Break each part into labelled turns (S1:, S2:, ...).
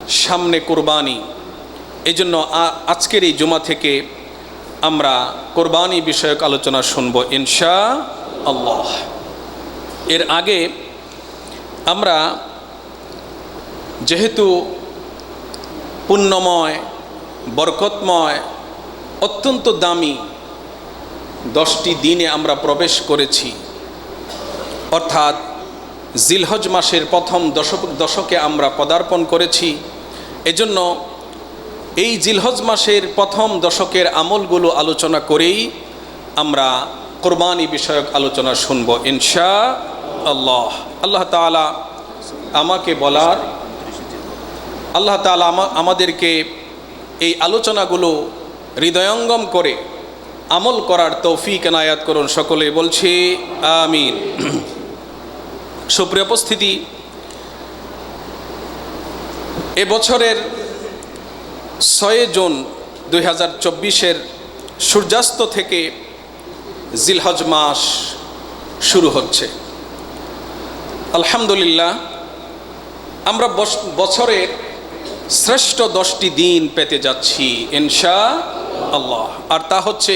S1: সামনে কোরবানি, এজন্য আজকের এই জুমা থেকে আমরা কোরবানি বিষয়ক আলোচনা শুনব ইনশাআল্লাহ। এর আগে আমরা যেহেতু পুণ্যময়, বরকতময়, অত্যন্ত দামি 10টি দিনে আমরা প্রবেশ করেছি, অর্থাৎ জিলহজ মাসের প্রথম দশকে আমরা পদার্পণ করেছি। এজন্য এই জিলহজ মাসের প্রথম দশকের আমলগুলো আলোচনা করেই আমরা কোরবানি বিষয়ক আলোচনা শুনব ইনশাআল্লাহ। আল্লাহ তাআলা আমাকে বলার, আল্লাহ তাআলা আমাদেরকে এই আলোচনাগুলো হৃদয়ঙ্গম করে আমল করার তৌফিক এনায়াত করুন। সকলে বলছি আমিন। সুপ্রিয় উপস্থিতি, এবছরের 6 জুন 2024 সূর্যাস্ত থেকে জিলহজ মাস শুরু হচ্ছে। আলহামদুলিল্লাহ, আমরা বছরের শ্রেষ্ঠ 10টি দিন পেতে যাচ্ছি ইনশাআল্লাহ। আর তা হচ্ছে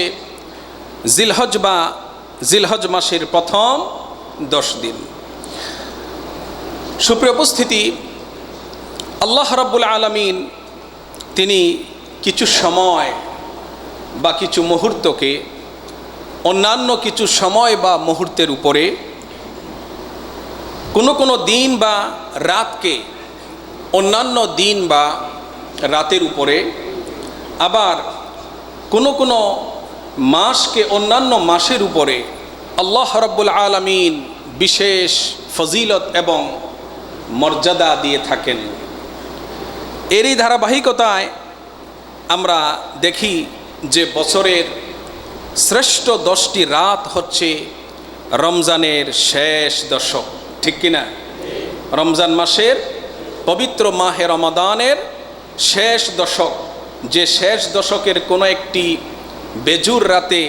S1: জিলহজ মাসের প্রথম 10 দিন। সুপ্রিয় উপস্থিতি, আল্লাহ রাব্বুল আলামিন তিনি কিছু সময় বা কিছু মুহূর্তকে অন্যান্য কিছু সময় বা মুহূর্তের উপরে, কোনো দিন বা রাতকে অন্যান্য দিন বা রাতের উপরে, আবার কোনো মাসকে অন্যান্য মাসের উপরে আল্লাহ রাব্বুল আলামিন বিশেষ ফজিলত এবং মর্যাদা দিয়ে থাকেন। এরই ধারাবাহিকতায় আমরা দেখি যে বছরের শ্রেষ্ঠ 10টি রাত হচ্ছে রমজানের শেষ দশক, ঠিক কিনা? রমজান মাসের পবিত্র মাহে রমাদানের শেষ দশক, যে শেষ দশকের কোনো একটি বেজুর রাতে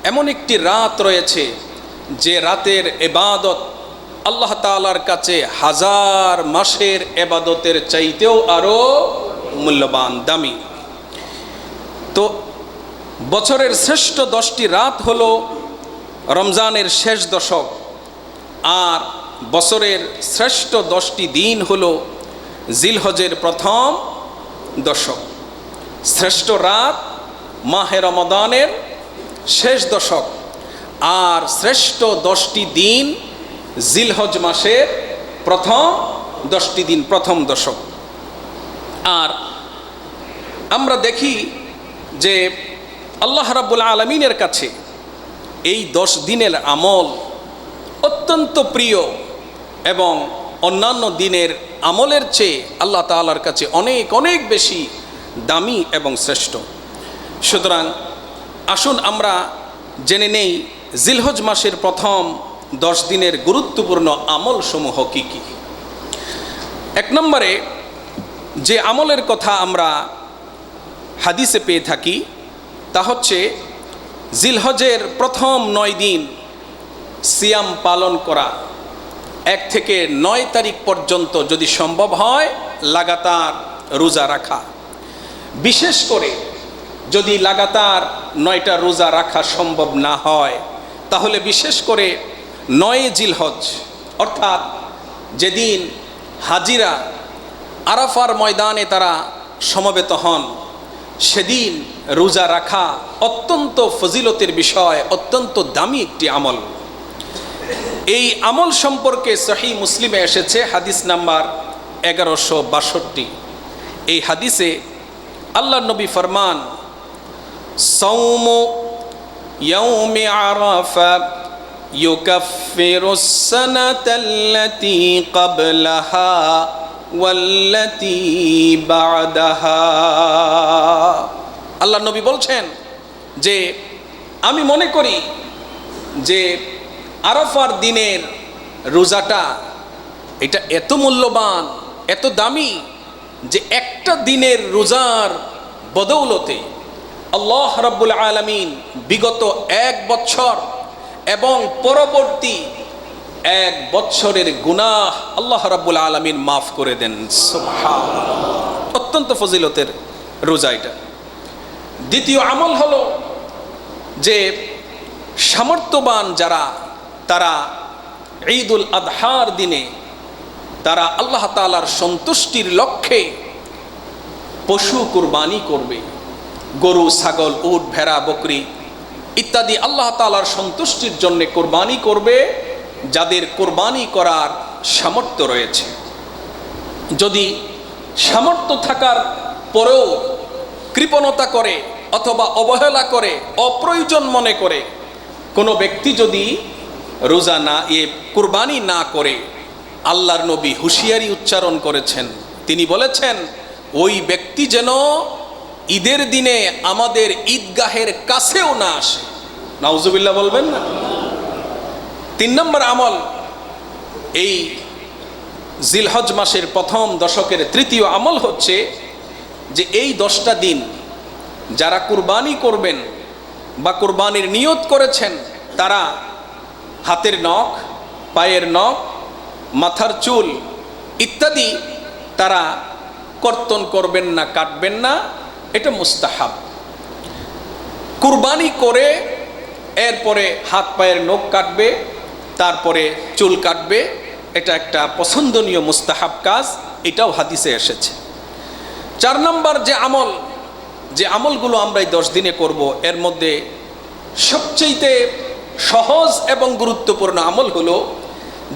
S1: এমন একটি রাত রয়েছে যে রাতের ইবাদত আল্লাহ তাআলার কাছে হাজার মাসের ইবাদতের চাইতেও আরও মূল্যবান, দামি। তো বছরের শ্রেষ্ঠ 10টি রাত হলো রমজানের শেষ দশক, আর বছরের শ্রেষ্ঠ 10টি দিন হলো জিলহজের প্রথম দশক। শ্রেষ্ঠ রাত মাহে রমাদানের শেষ দশক, আর শ্রেষ্ঠ 10টি দিন জিলহজ মাসের প্রথম 10টি দিন, প্রথম দশক। আর আমরা দেখি যে আল্লাহ রাব্বুল আলামিনের কাছে এই 10 দিনের আমল অত্যন্ত প্রিয় এবং অন্যান্য দিনের আমলের চেয়ে আল্লাহ তাআলার কাছে অনেক অনেক বেশি দামি এবং শ্রেষ্ঠ। সুতরাং আসুন আমরা জেনে নেই জিলহজ মাসের প্রথম 10 দিনের গুরুত্বপূর্ণ আমল সমূহ কি কি। 1 নম্বরে যে আমলের কথা আমরা হাদিসে পেয়ে থাকি তা হচ্ছে জিলহজের প্রথম 9 দিন সিয়াম পালন করা। 1 থেকে 9 তারিখ পর্যন্ত যদি সম্ভব হয় লাগাতার রোজা রাখা। বিশেষ করে যদি লাগাতার 9টা রোজা রাখা সম্ভব না হয়, তাহলে বিশেষ করে 9 জিলহজ অর্থাৎ যেদিন হাজিরা আরাফার ময়দানে তারা সমবেত হন, সেদিন রোজা রাখা অত্যন্ত ফজিলতের বিষয়, অত্যন্ত দামি একটি আমল। এই আমল সম্পর্কে সহিহ মুসলিমে এসেছে হাদিস নাম্বার 1162। এই হাদিসে আল্লাহর নবী ফরমান, সাওমু ইয়াউমি আরাফা ইউকাফিরুস সানাতাল্লাতী ক্বাবলাহা ওয়াল্লাতী বা'দাহা। আল্লাহর নবী বলছেন যে আমি মনে করি যে আরাফার দিনের রোজাটা এটা এত মূল্যবান, এত দামি যে একটা দিনের রোজার বদৌলতে আল্লাহ রাব্বুল আলামিন বিগত 1 বছর এবং পরবর্তী 1 বছরের গুনাহ আল্লাহ রাব্বুল আলামিন মাফ করে দেন। সুবহানাল্লাহ। অত্যন্ত ফজিলতের রোজা এটা। দ্বিতীয় আমল হলো যে সামর্থ্যবান যারা তারা ঈদুল আদহার দিনে তারা আল্লাহ তাআলার সন্তুষ্টির লক্ষ্যে পশু কুরবানি করবে, গরু, ছাগল, উট, ভেড়া, বকরি ইত্যাদি আল্লাহ তাআলার সন্তুষ্টির জন্য কোরবানি করবে। যাদের কোরবানি করার সামর্থ্য রয়েছে, যদি সামর্থ্য থাকার পরেও কৃপণতা করে অথবা অবহেলা করে, অপ্রয়োজন মনে করে কোনো ব্যক্তি যদি রোজা না কুরবানি না করে, আল্লাহর নবী হুঁশিয়ারি উচ্চারণ করেছেন। তিনি বলেছেন ওই ব্যক্তি যেন ঈদের দিনে আমাদের ঈদগাহের কাছেও না আসে। নাউজুবিল্লাহ বলবেন না। 3 নম্বর আমল, এই জিলহজ মাসের প্রথম দশকের তৃতীয় আমল হচ্ছে যে এই 10টা দিন যারা কুরবানি করবেন বা কুরবানির নিয়ত করেছেন তারা হাতের নখ, পায়ের নখ, মাথার চুল ইত্যাদি তারা কর্তন করবেন না, কাটবেন না। এটা মুস্তাহাব। কুরবানি করে এরপরে হাত পায়ের নখ কাটবে, তারপরে চুল কাটবে। এটা একটা পছন্দনীয় মুস্তাহাব কাজ, এটাও হাদিসে এসেছে। 4 নম্বর যে আমলগুলো আমরা এই 10 দিনে করব, এর মধ্যে সবচেয়ে সহজ এবং গুরুত্বপূর্ণ আমল হলো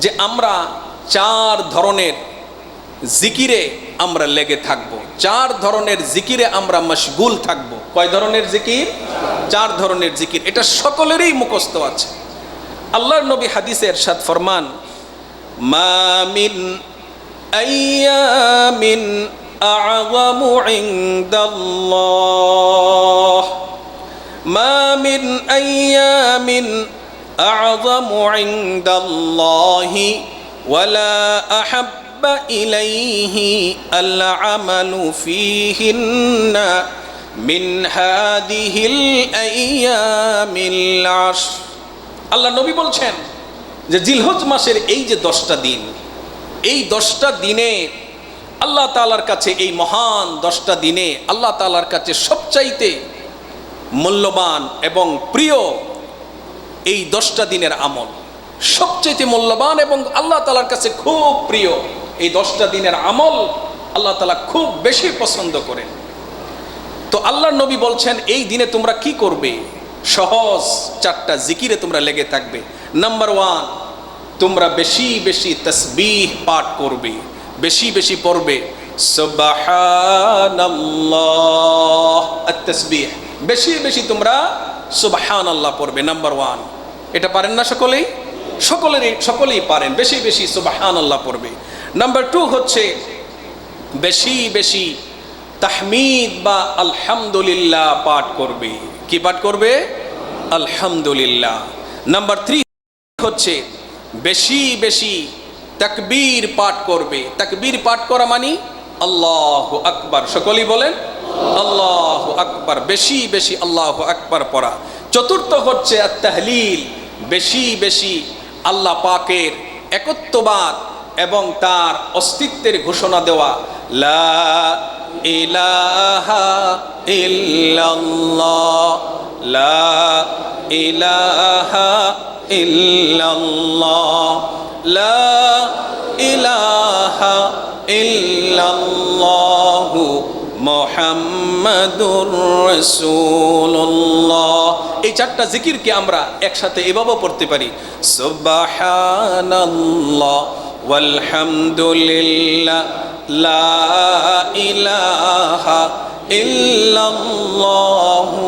S1: যে আমরা 4 ধরনের জিকিরে আমরা লেগে থাকব। 4 ধরনের জিকিরে আমরা মশগুল থাকব। কয় ধরনের জিকির? 4 ধরনের জিকির। এটা সকলেরই মুখস্থ আছে। আল্লাহর নবী হাদিসে ইরশাদ ফরমান, মা মিন আইয়ামিন আ'যামু ইনদাল্লাহ, মা মিন আইয়ামিন আ'যামু ইনদাল্লাহি ওয়ালা আহাব্বা ইলাইহি আল আমালু ফীহিন্না মিন হাদিহিল আইয়ামিল আশর। আল্লাহ নবী বলছেন যে জিলহজ মাসের এই যে 10টা দিন, এই 10টা দিনে আল্লাহ তাআলার কাছে, এই মহান 10টা দিনে আল্লাহ তাআলার কাছে সবচাইতে মূল্যবান এবং প্রিয় এই 10টা দিনের আমল, সবচাইতে মূল্যবান এবং আল্লাহ তাআলার কাছে খুব প্রিয় এই 10টা দিনের আমল আল্লাহ তাআলা খুব বেশি পছন্দ করেন। তো আল্লাহর নবী বলছেন এই দিনে তোমরা কি করবে? সহজ 4টা জিকিরে তোমরা লেগে থাকবে। নাম্বার 1, তোমরা বেশি বেশি তাসবিহ পাঠ করবে, বেশি বেশি পড়বে সুবহানাল্লাহ, আত-তাসবিহ, বেশি বেশি তোমরা সুবহানাল্লাহ পড়বে। নাম্বার 1, এটা পারেন না সকলেই? সকলেই পারেন, বেশি বেশি সুবহানাল্লাহ পড়বে। নাম্বার 2 হচ্ছে বেশি বেশি তাহমিদ বা আলহামদুলিল্লাহ পাঠ করবে। কি পাঠ করবে? আলহামদুলিল্লাহ। নাম্বার 3 হচ্ছে বেশি বেশি তাকবীর পাঠ করবে। তাকবীর পাঠ করা মানে আল্লাহু আকবার। সকলেই বলেন আল্লাহু আকবার, বেশি বেশি আল্লাহু আকবার পড়া। 4 হচ্ছে আত-তাহলিল, বেশি বেশি আল্লাহ পাকের একত্ববাদ এবং তার অস্তিত্বের ঘোষণা দেওয়া, লা ইলাহা ইল্লাল্লাহ, লা ইলাহা ইল্লাল্লাহ, লা ইলাহা ইল্লাল্লাহু মুহাম্মাদুর রাসূলুল্লাহ। এই 4টা জিকিরকে আমরা একসাথে এভাবে পড়তে পারি, সুবহানাল্লাহ ওয়ালহামদুলিল্লাহ, লা ইলাহা ইল্লাল্লাহু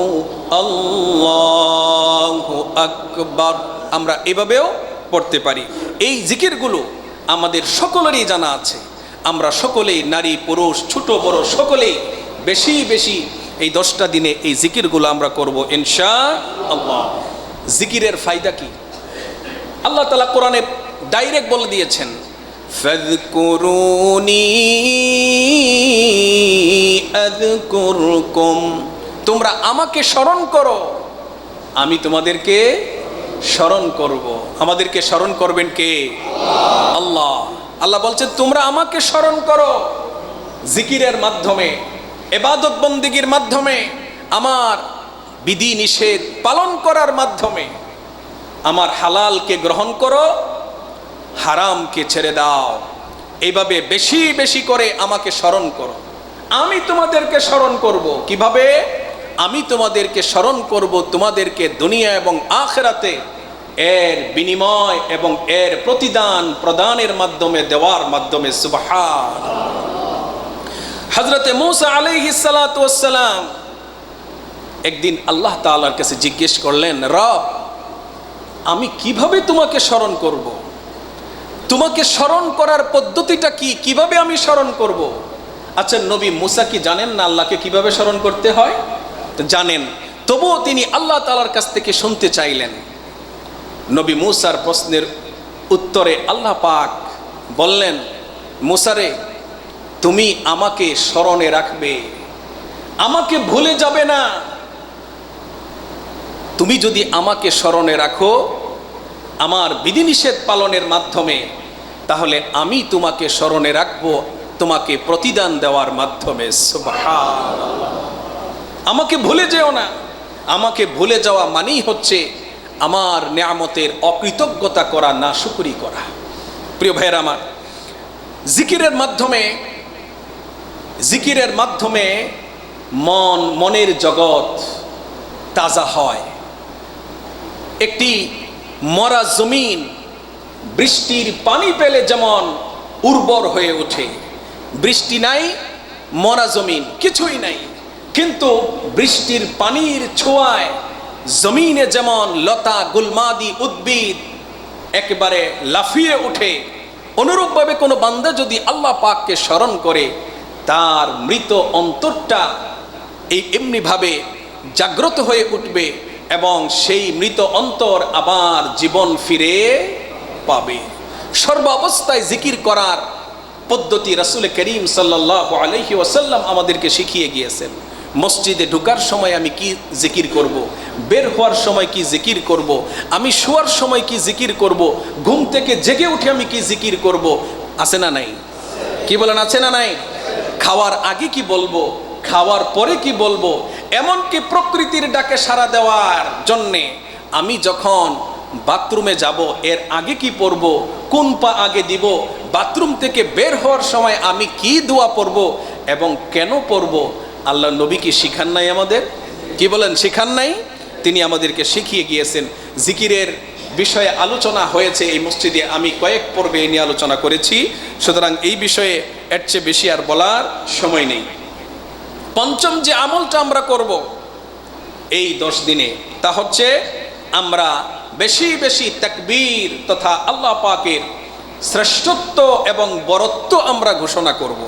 S1: আল্লাহু আকবার। আমরা এভাবেও পড়তে পারি। এই জিকিরগুলো আমাদের সকলেরই জানা আছে। আমরা সকলেই, নারী পুরুষ ছোট বড় সকলেই বেশি বেশি এই 10টা দিনে এই জিকিরগুলো আমরা করব ইনশাআল্লাহ। জিকিরের ফায়দা কি? আল্লাহ তাআলা কোরআনে ডাইরেক্ট বলে দিয়েছেন, ফাযকুরুনি আযকুরকুম, তোমরা আমাকে স্মরণ করো, আমি তোমাদেরকে স্মরণ করব। আমাদেরকে স্মরণ করবেন কে? আল্লাহ। আল্লাহ বলছেন তোমরা আমাকে স্মরণ করো, জিকিরের মাধ্যমে, ইবাদত বন্দেগীর মাধ্যমে, আমার বিধি নিষেধ পালন করার মাধ্যমে আমার হালালকে গ্রহণ করো, হারামকে ছেড়ে দাও। এইভাবে বেশি বেশি করে আমাকে স্মরণ করো। আমি তোমাদেরকে স্মরণ করব। কিভাবে? আমি তোমাদেরকে স্মরণ করব তোমাদেরকে দুনিয়া এবং আখিরাতে এর বিনিময় এবং এর প্রতিদান প্রদানের মাধ্যমে, দেওয়ার মাধ্যমে। সুবহানাল্লাহ। হযরতে মূসা আলাইহিস সালাতু ওয়াস সালাম একদিন আল্লাহ তাআলার কাছে জিজ্ঞেস করলেন, রব, আমি কিভাবে তোমাকে স্মরণ করব? তোমাকে স্মরণ করার পদ্ধতিটা কি? কিভাবে আমি স্মরণ করব? আচ্ছা, নবী মূসা কি জানেন না আল্লাহকে কিভাবে স্মরণ করতে হয়? তো জানেন, তবুও তিনি আল্লাহ তাআলার কাছ থেকে শুনতে চাইলেন। নবী মূসার প্রশ্নের উত্তরে আল্লাহ পাক বললেন, মূসা রে, তুমি আমাকে স্মরণে রাখবে, আমাকে ভুলে যাবে না। তুমি যদি আমাকে স্মরণে রাখো আমার বিধিনিষেধ পালনের মাধ্যমে, তাহলে আমি তোমাকে স্মরণে রাখবো তোমাকে প্রতিদান দেওয়ার মাধ্যমে। সুবহানাল্লাহ। আমাকে ভুলে যেও না। আমাকে ভুলে যাওয়া মানেই হচ্ছে আমার নিয়ামতের অকৃতজ্ঞতা করা, নাশুকরি করা। প্রিয় ভাইয়েরা আমার, জিকিরের মাধ্যমে মনের জগৎ তাজা হয়। একটি মরা জমিন বৃষ্টির পানি পেলে যেমন উর্বর হয়ে ওঠে, বৃষ্টি নাই, মরা জমিন, কিছুই নাই, কিন্তু বৃষ্টির পানির ছোঁয়ায় জমিনে যেমন লতা গুলমাদি উদ্ভিদ একেবারে লাফিয়ে ওঠে, অনুরূপভাবে কোনো বান্দা যদি আল্লাহ পাককে স্মরণ করে তার মৃত অন্তরটা এমনিভাবে জাগ্রত হয়ে উঠবে এবং সেই মৃত অন্তর আবার জীবন ফিরে পাবে। সর্বাবস্থায় জিকির করার পদ্ধতি রাসূল করিম সাল্লাল্লাহু আলাইহি ওয়াসাল্লাম আমাদেরকে শিখিয়ে গিয়েছেন। মসজিদে ঢোকার সময় আমি কি জিকির করব, বের হওয়ার সময় কি জিকির করব, আমি শোয়ার সময় কি জিকির করব, ঘুম থেকে জেগে উঠে আমি কি জিকির করব। আছে না নাই? কি বলেন, আছে না নাই? খাওয়ার আগে কি বলবো, খাওয়ার পরে কি বলবো, এমনকি প্রকৃতির ডাকে সাড়া দেওয়ার জন্যে আমি যখন বাথরুমে যাব এর আগে কি পড়ব, কোন পা আগে দিব, বাথরুম থেকে বের হওয়ার সময় আমি কি দোয়া পড়ব এবং কেন পড়ব, আল্লাহ নবী কি শিখান নাই আমাদের? কি বলেন, শিখান নাই? তিনি আমাদেরকে শিখিয়ে গিয়েছেন। জিকিরের বিষয়ে আলোচনা হয়েছে এই মসজিদে, আমি কয়েক পর্বে এই নিয়ে আলোচনা করেছি, সুতরাং এই বিষয়ে এর চেয়ে বেশি আর বলার সময় নেই। পঞ্চম যে আমলটা আমরা করব এই 10 দিনে, তা হচ্ছে আমরা বেশি বেশি তাকবীর তথা আল্লাহ পাকের শ্রেষ্ঠত্ব এবং বরত্ব আমরা ঘোষণা করব।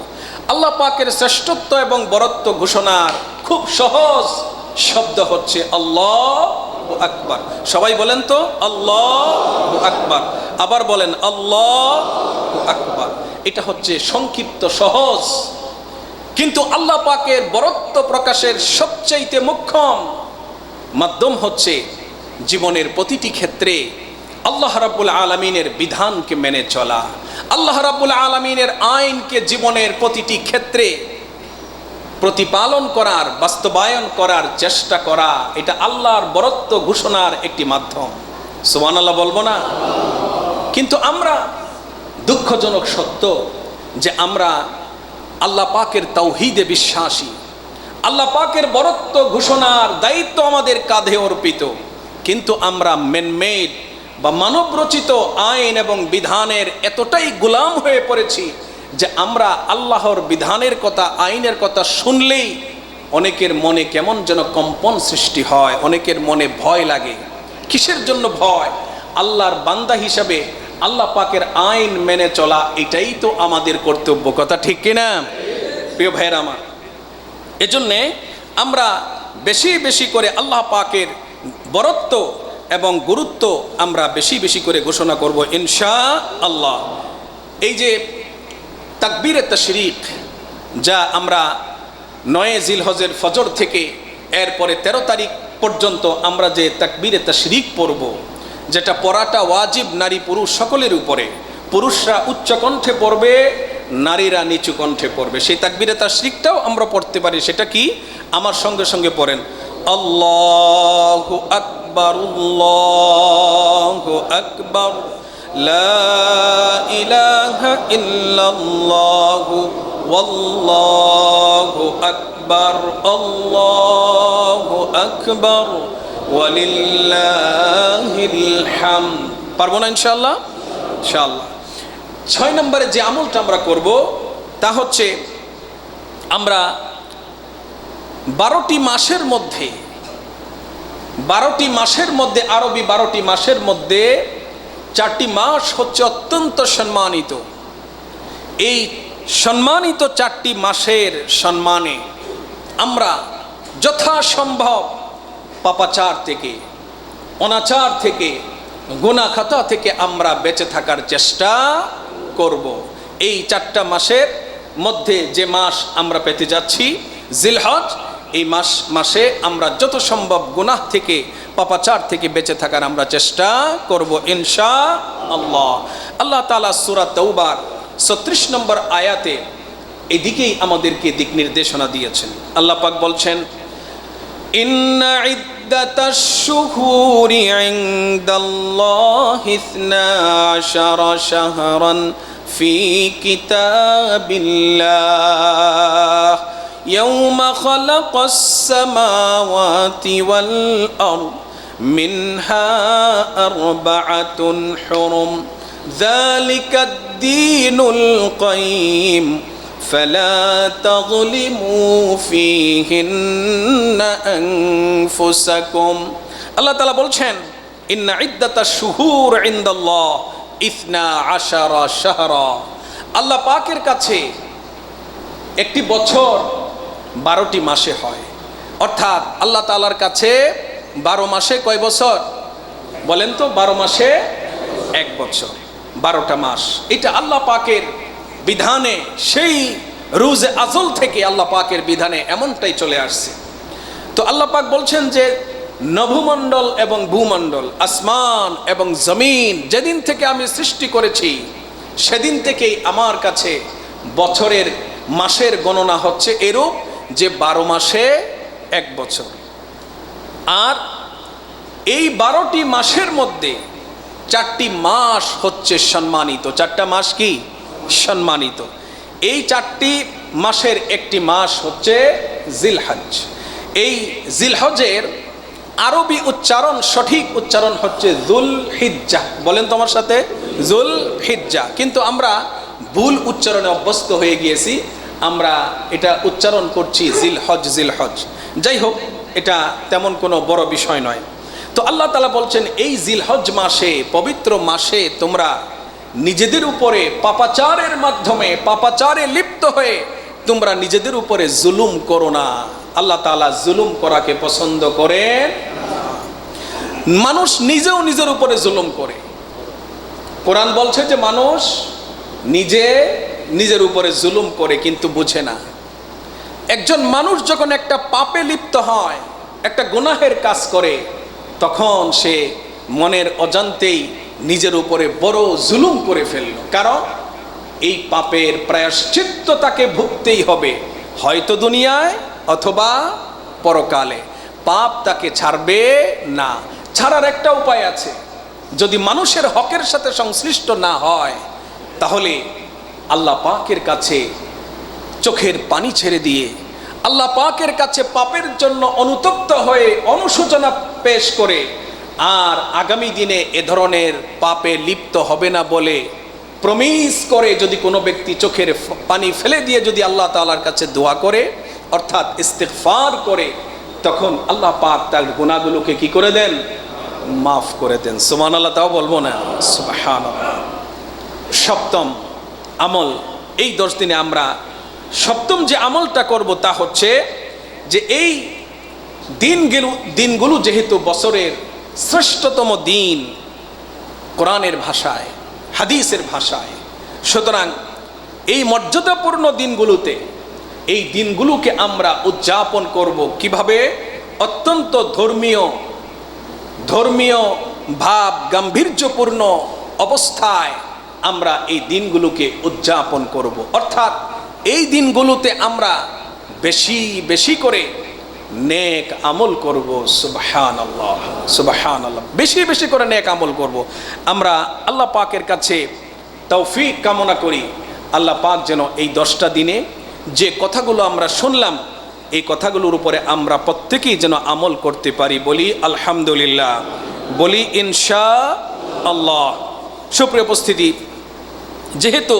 S1: আল্লাহ পাকের শ্রেষ্ঠত্ব এবং বরত্ব ঘোষণার খুব সহজ শব্দ হচ্ছে আল্লাহু আকবার। সবাই বলেন তো, আল্লাহু আকবার। আবার বলেন, আল্লাহু আকবার। এটা হচ্ছে সংক্ষিপ্ত, সহজ, কিন্তু আল্লাহ পাকের বরত্ব প্রকাশের সবচাইতে মুখ্যম মাধ্যম হচ্ছে জীবনের প্রতিটি ক্ষেত্রে আল্লাহ রাব্বুল আলামিনের বিধানকে মেনে চলা, আল্লাহ রাব্বুল আলামিনের আইনকে জীবনের প্রতিটি ক্ষেত্রে প্রতিপালন করার, বাস্তবায়ন করার চেষ্টা করা। এটা আল্লাহর বরত্ব ঘোষণার একটি মাধ্যম। সুবহানাল্লাহ বলবো না? কিন্তু আমরা, দুঃখজনক সত্য যে আমরা আল্লাহ পাকের তাওহীদে বিশ্বাসী, আল্লাহ পাকের বরত্ব ঘোষণার দায়িত্ব আমাদের কাঁধে অর্পিত, কিন্তু আমরা ম্যানমেড বা মানবরচিত আইন এবং বিধানের এতটাই গোলাম হয়ে পড়েছি যে আমরা আল্লাহর বিধানের কথা, আইনের কথা শুনলেই অনেকের মনে কেমন যেন কম্পন সৃষ্টি হয়, অনেকের মনে ভয় লাগে। কিসের জন্য ভয়? আল্লাহর বান্দা হিসাবে আল্লাহ পাকের আইন মেনে চলা, এটাই তো আমাদের কর্তব্য। কথা ঠিক কিনা প্রিয় ভাইয়েরা আমার? এজন্যে আমরা বেশি বেশি করে আল্লাহ পাকের বরত্ব এবং গুরুত্ব আমরা বেশি বেশি করে ঘোষণা করব ইনশাআল্লাহ। এই যে তাকবীরে তাশরিক, যা আমরা 9 জিলহজের ফজর থেকে এরপরে 13 তারিখ পর্যন্ত আমরা যে তাকবীরে তাশরিক পড়ব, যেটা পড়াটা ওয়াজিব নারী পুরুষ সকলের উপরে। পুরুষরা উচ্চ কণ্ঠে পড়বে নারীরা নিচু কণ্ঠে পড়বে। সেই তাকবীরে তাশরিকটাও আমরা পড়তে পারি। সেটা কি? আমার সঙ্গে সঙ্গে পড়েন, আল্লাহু আকবার, আল্লাহু আকবার, লা ইলাহা ইল্লাল্লাহু ওয়াল্লাহু আকবার, আল্লাহু আকবার, ওয়ালিল্লাহিল হামদ। পারবো না ইনশাআল্লাহ? ইনশাআল্লাহ। 6 নম্বরে যে আমলটা আমরা করব তা হচ্ছে, আমরা 12টি মাসের মধ্যে আরবি 12টি মাসের মধ্যে 4টি মাস হচ্ছে অত্যন্ত সম্মানিত। এই সম্মানিত 4টি মাসের সম্মানে আমরা যথাসম্ভব পাপাচার থেকে, অনাচার থেকে, গুনাহ খাতা থেকে আমরা বেঁচে থাকার চেষ্টা করব। এই 4টা মাসের মধ্যে যে মাস আমরা পেতে যাচ্ছি জিলহজ, এই মাসে আমরা যত সম্ভব গুনাহ থেকে, পাপাচার থেকে বেঁচে থাকার আমরা চেষ্টা করব ইনশাআল্লাহ। আল্লাহ তাআলা সূরা তাওবার 36 নম্বর আয়াতে এদিকেই আমাদেরকে দিক নির্দেশনা দিয়েছেন। আল্লাহ পাক বলছেন, ইন্না ইদ্দাতাশ শুহুরি ইনদাল্লাহি 12 শাহরান ফি কিতাবিল্লাহ ইয়াওমা খালাকাস সামাওয়াতি ওয়াল আরদ মিনহা আরবাআতুন হুরুম যালিকাদ দীনুল কাইয়িম فلا تظلموا فيهن أنفسكم। আল্লাহ তাআলা বলছেন, ইন্না ইদ্দাতাশ শুহুর ইনদাল্লাহ 12 শাহরা। আল্লাহ পাকের কাছে একটি বছর 12টি মাসে হয়। অর্থাৎ আল্লাহ তাআলার কাছে 12 মাসে কয় বছর? বলেন তো, 12 মাসে 1 বছর, 12টা মাস। এটা আল্লাহ পাকের বিধানে, সেই রুজে আজল থেকে আল্লাহ পাকের বিধানে এমনটাই চলে আসছে। তো আল্লাহ পাক বলছেন যে নভমণ্ডল এবং ভূমণ্ডল, আসমান এবং জমিন যেদিন থেকে আমি সৃষ্টি করেছি সেদিন থেকেই আমার কাছে বছরের মাসের গণনা হচ্ছে এরূপ যে 12 মাসে 1 বছর। আর এই 12টি মাসের মধ্যে 4টি মাস হচ্ছে সম্মানিত। 4টা মাস কি? সম্মানিত। এই 4টি মাসের একটি মাস হচ্ছে জিলহজ। এই জিলহজের আরবি উচ্চারণ, সঠিক উচ্চারণ হচ্ছে যুলহিজ্জাহ। বলেন তো আমার সাথে, যুলহিজ্জাহ। কিন্তু আমরা ভুল উচ্চারণে অভ্যস্ত হয়ে গিয়েছি, আমরা এটা উচ্চারণ করছি জিলহজ, জিলহজ। যাই হোক, এটা তেমন কোনো বড় বিষয় নয়। তো আল্লাহ তাআলা বলছেন, এই জিলহজ মাসে, পবিত্র মাসে তোমরা নিজেদের উপরে পাপাচারের মাধ্যমে, পাপাচারে লিপ্ত হয়ে তোমরা নিজেদের উপরে জুলুম করো না। আল্লাহ তাআলা জুলুম করাকে পছন্দ করেন। মানুষ নিজেও নিজের উপরে জুলুম করে। কোরআন বলছে যে মানুষ নিজের উপরে জুলুম করে কিন্তু বুঝে না। একজন মানুষ যখন একটা পাপে লিপ্ত হয়, একটা গুনাহের কাজ করে, তখন সে মনের অজান্তেই নিজের উপরে বড় জুলুম করে ফেলল। কারণ এই পাপের প্রায়শ্চিত্ত তাকে ভুগতেই হবে, হয়তো দুনিয়ায় অথবা পরকালে। পাপ তাকে ছাড়বে না। ছাড়ার একটা উপায় আছে, যদি মানুষের হকের সাথে সংশ্লিষ্ট না হয়, তাহলে আল্লাহ পাকের কাছে চোখের পানি ছেড়ে দিয়ে, আল্লাহ পাকের কাছে পাপের জন্য অনুতপ্ত হয়ে অনুশোচনা পেশ করে, আর আগামী দিনে এ ধরনের পাপে লিপ্ত হবে না বলে প্রমিস করে যদি কোনো ব্যক্তি চোখের পানি ফেলে দিয়ে যদি আল্লাহ তাআলার কাছে দোয়া করে, অর্থাৎ ইস্তিগফার করে, তখন আল্লাহ পাক তার গুনাহগুলোকে কি করে দেন? মাফ করে দেন। সুবহানাল্লাহ। তাও বলবো না? সুবহানাল্লাহ। সপ্তম আমল, এই 10 দিনে আমরা সপ্তম যে আমলটা করব তা হচ্ছে যে এই দিনগুলো যেহেতু বছরের শ্রেষ্ঠতম দিন কোরআনের ভাষায়, হাদিসের ভাষায়, সুতরাং এই মর্যাদাপূর্ণ দিনগুলোতে, এই দিনগুলোকে আমরা উদযাপন করব কিভাবে? অত্যন্ত ধর্মীয় ভাব গাম্ভীর্যপূর্ণ অবস্থায় আমরা এই দিনগুলোকে উদযাপন করব। অর্থাৎ এই দিনগুলোতে আমরা বেশি বেশি করে নেক আমল করব। সুবহানাল্লাহ, সুবহানাল্লাহ, বেশি বেশি করে নেক আমল করব। আমরা আল্লাহ পাকের কাছে তৌফিক কামনা করি, আল্লাহ পাক যেন এই 10টা দিনে যে কথাগুলো আমরা শুনলাম এই কথাগুলোর উপরে আমরা প্রত্যেকেই যেন আমল করতে পারি। বলি আলহামদুলিল্লাহ, বলি ইনশাআল্লাহ। সুপ্রিয় উপস্থিতি, যেহেতু